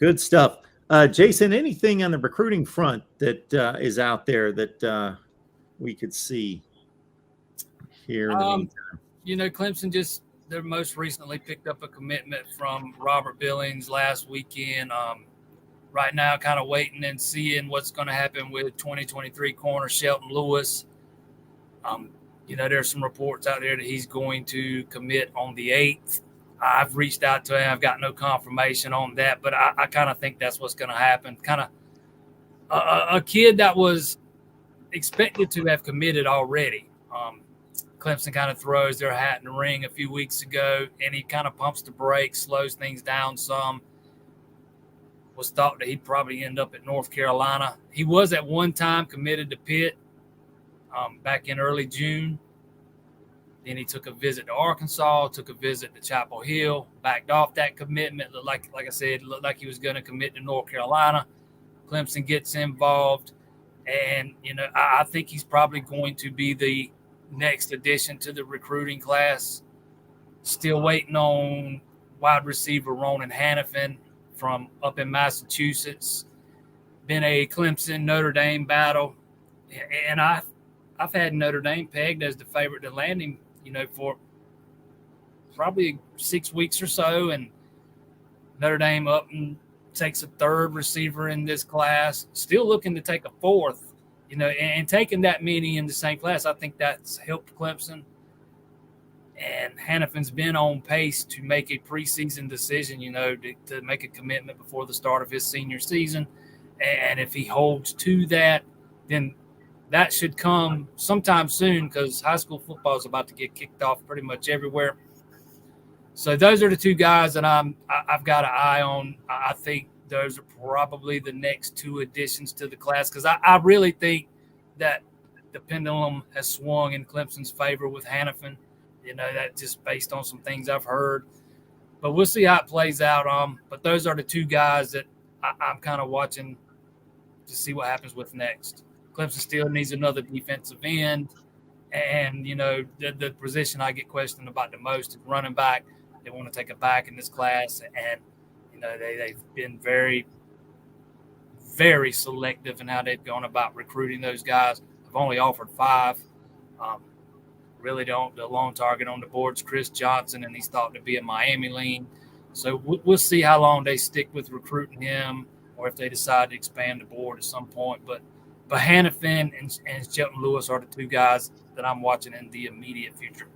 Good stuff. Jason, anything on the recruiting front that is out there that we could see here in the meantime? Clemson just their most recently picked up a commitment from Robert Billings last weekend. Right now, kind of waiting and seeing what's going to happen with 2023 corner Shelton Lewis. There's some reports out there that he's going to commit on the 8th. I've reached out to him. I've got no confirmation on that, but I kind of think that's what's going to happen. Kind of a kid that was expected to have committed already. Clemson kind of throws their hat in the ring a few weeks ago, and he kind of pumps the brakes, slows things down some. Was thought that he'd probably end up at North Carolina. He was at one time committed to Pitt back in early June. Then he took a visit to Arkansas, took a visit to Chapel Hill, backed off that commitment. Like I said, looked like he was going to commit to North Carolina. Clemson gets involved, and I think he's probably going to be the next addition to the recruiting class. Still waiting on wide receiver Ronan Hannafin from up in Massachusetts. Been a Clemson Notre Dame battle, and I've had Notre Dame pegged as the favorite to land him, for probably 6 weeks or so, and Notre Dame up and takes a third receiver in this class, still looking to take a fourth, and taking that many in the same class, I think that's helped Clemson. And Hannafin's been on pace to make a preseason decision, to make a commitment before the start of his senior season. And if he holds to that, then that should come sometime soon, because high school football is about to get kicked off pretty much everywhere. So those are the two guys that I've got an eye on. I think those are probably the next two additions to the class, because I really think that the pendulum has swung in Clemson's favor with Hannafin. That just based on some things I've heard. But we'll see how it plays out. But those are the two guys that I'm kind of watching to see what happens with next. Clemson still needs another defensive end. And, the position I get questioned about the most is running back. They want to take a back in this class. And, they've been very, very selective in how they've gone about recruiting those guys. I've only offered 5. Really don't. The lone target on the board is Chris Johnson, and he's thought to be a Miami lean. So we'll see how long they stick with recruiting him, or if they decide to expand the board at some point. But Hannafin and Shelton Lewis are the two guys that I'm watching in the immediate future.